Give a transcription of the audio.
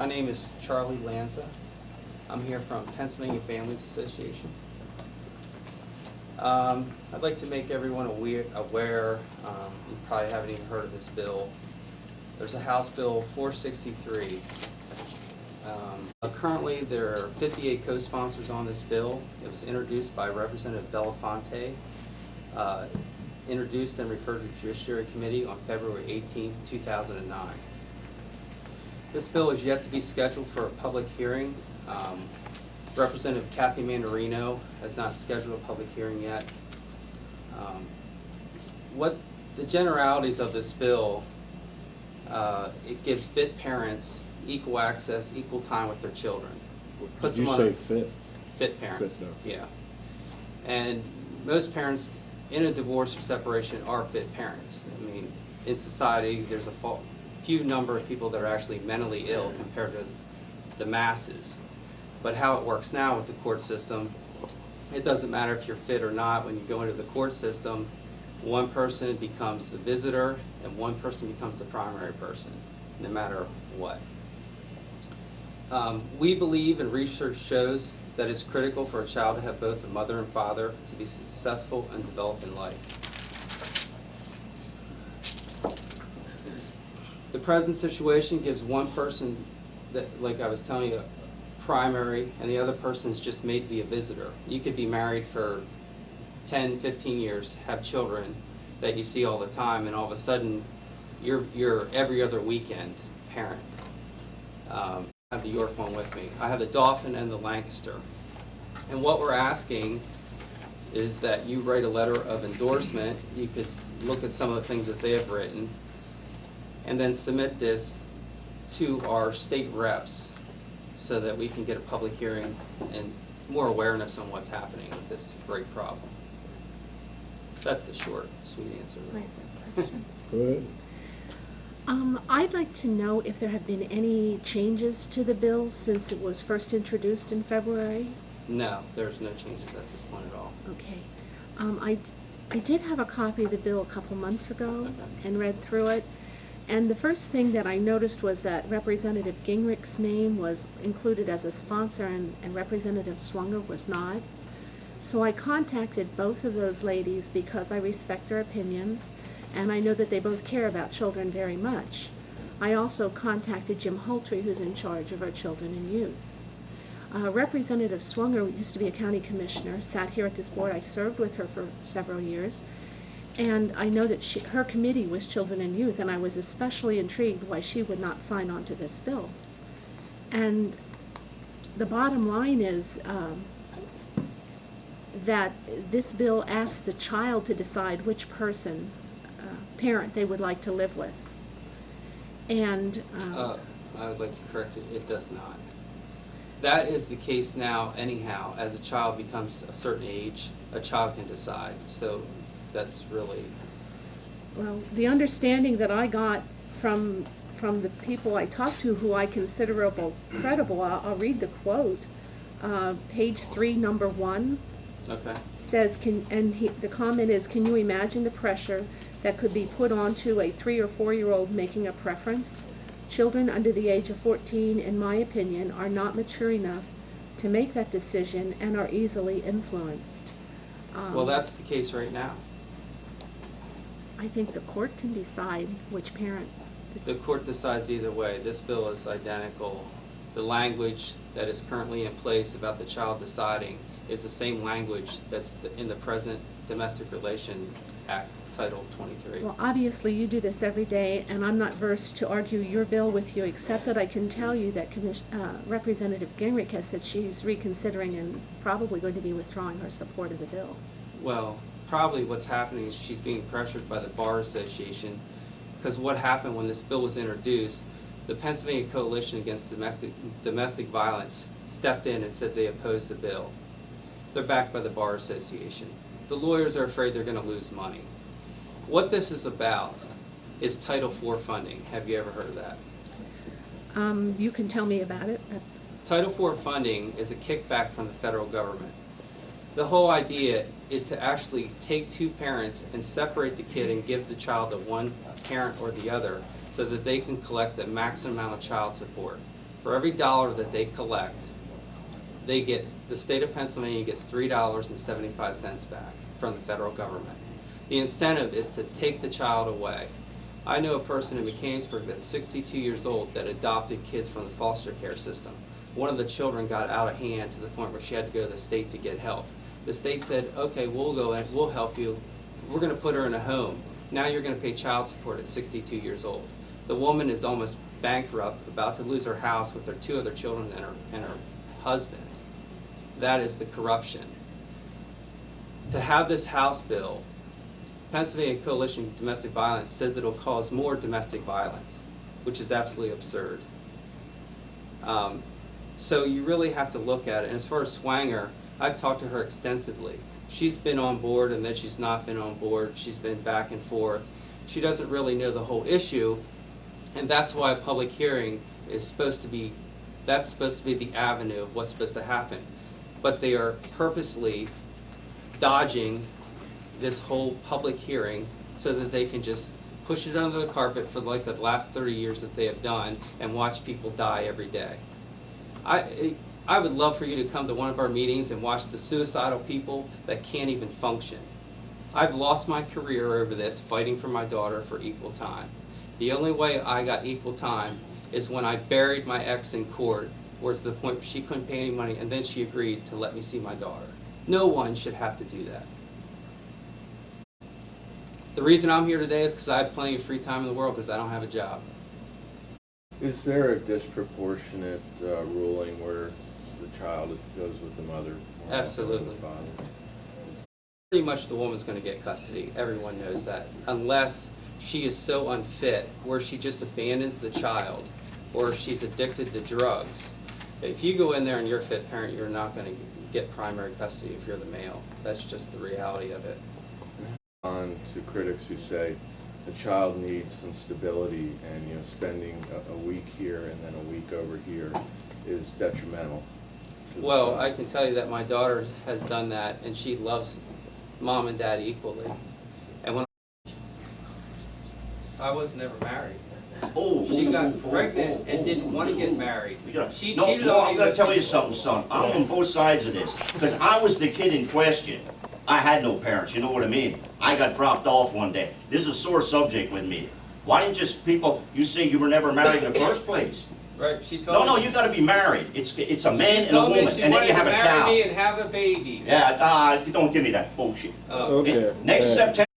My name is Charlie Lansa. I'm here from Pennsylvania Families Association. I'd like to make everyone aware, you probably haven't even heard of this bill. There's a House Bill 463. Currently there are 58 co-sponsors on this bill. It was introduced by Representative Belafonte, introduced and referred to the Judiciary Committee on February 18, 2009. This bill is yet to be scheduled for a public hearing. Representative Kathy Mandarino has not scheduled a public hearing yet. What the generalities of this bill, it gives fit parents equal access, equal time with their children. Did you say fit? Fit parents, fit, no. Yeah. And most parents in a divorce or separation are fit parents. I mean, in society, there's a few number of people that are actually mentally ill compared to the masses. But how it works now with the court system, it doesn't matter if you're fit or not. When you go into the court system, one person becomes the visitor and one person becomes the primary person, no matter what. We believe, and research shows, that it's critical for a child to have both a mother and father to be successful and develop in life. The present situation gives one person, that, like I was telling you, primary, and the other person is just made to be a visitor. You could be married for 10, 15 years, have children that you see all the time, and all of a sudden you're every other weekend parent. I have the York one with me. I have the Dauphin and the Lancaster. And what we're asking is that you write a letter of endorsement. You could look at some of the things that they have written and then submit this to our state reps so that we can get a public hearing and more awareness on what's happening with this great problem. That's the short, sweet answer. I have some questions. Go ahead. I'd like to know if there have been any changes to the bill since it was first introduced in February. No, there's no changes at this point at all. Okay. I did have a copy of the bill a couple months ago and read through it. And the first thing that I noticed was that Representative Gingrich's name was included as a sponsor and Representative Swanger was not. So I contacted both of those ladies because I respect their opinions and I know that they both care about children very much. I also contacted Jim Holtry, who's in charge of our children and youth. Representative Swanger used to be a county commissioner, sat here at this board. I served with her for several years. And I know that her committee was children and youth, and I was especially intrigued why she would not sign on to this bill. And the bottom line is that this bill asks the child to decide which parent they would like to live with. And I would like to correct it, it does not. That is the case now anyhow. As a child becomes a certain age, a child can decide. So that's really... Well, the understanding that I got from the people I talked to who I consider credible, I'll read the quote. Page 3, number 1. Okay. Says, the comment is, can you imagine the pressure that could be put onto a 3 or 4-year-old making a preference? Children under the age of 14, in my opinion, are not mature enough to make that decision and are easily influenced. Well, that's the case right now. I think the court can decide which parent. The court decides either way. This bill is identical. The language that is currently in place about the child deciding is the same language that's in the present Domestic Relations Act, Title 23. Well, obviously you do this every day, and I'm not versed to argue your bill with you, except that I can tell you that Representative Gingrich has said she's reconsidering and probably going to be withdrawing her support of the bill. Well, probably what's happening is she's being pressured by the Bar Association, because what happened when this bill was introduced, the Pennsylvania Coalition Against Domestic Violence stepped in and said they opposed the bill. They're backed by the Bar Association. The lawyers are afraid they're going to lose money. What this is about is Title IV funding. Have you ever heard of that? You can tell me about it. Title IV funding is a kickback from the federal government. The whole idea is to actually take two parents and separate the kid and give the child to one parent or the other so that they can collect the maximum amount of child support. For every dollar that they collect, the state of Pennsylvania gets $3.75 back from the federal government. The incentive is to take the child away. I know a person in Mechanicsburg that's 62 years old that adopted kids from the foster care system. One of the children got out of hand to the point where she had to go to the state to get help. The state said, okay, we'll go in, we'll help you. We're going to put her in a home. Now you're going to pay child support at 62 years old. The woman is almost bankrupt, about to lose her house with her 2 other children and her husband. That is the corruption. To have this House bill, Pennsylvania Coalition of Domestic Violence says it'll cause more domestic violence, which is absolutely absurd. So you really have to look at it. And as far as Swanger, I've talked to her extensively. She's been on board and then she's not been on board. She's been back and forth. She doesn't really know the whole issue, and that's why a public hearing is supposed to be, that's supposed to be the avenue of what's supposed to happen. But they are purposely dodging this whole public hearing so that they can just push it under the carpet for like the last 30 years that they have done and watch people die every day. I would love for you to come to one of our meetings and watch the suicidal people that can't even function. I've lost my career over this, fighting for my daughter for equal time. The only way I got equal time is when I buried my ex in court, where to the point where she couldn't pay any money, and then she agreed to let me see my daughter. No one should have to do that. The reason I'm here today is because I have plenty of free time in the world because I don't have a job. Is there a disproportionate ruling where the child goes with the mother? Absolutely. The father? Pretty much the woman's going to get custody. Everyone knows that. Unless she is so unfit where she just abandons the child or she's addicted to drugs. If you go in there and you're a fit parent, you're not going to get primary custody if you're the male. That's just the reality of it. On to critics who say the child needs some stability, and spending a week here and then a week over here is detrimental. Well, I can tell you that my daughter has done that, and she loves mom and dad equally. And when I was never married. She got pregnant and didn't want to get married. She cheated on me. I'm going to tell you something, son. I'm on both sides of this. Because I was the kid in question. I had no parents, you know what I mean? I got dropped off one day. This is a sore subject with me. Why didn't just people, you say you were never married in the first place? Right, she told me. No, you got to be married. It's a man and a woman, and then you have a child. She wanted to marry me and have a baby. Yeah, don't give me that bullshit. Okay. Next September.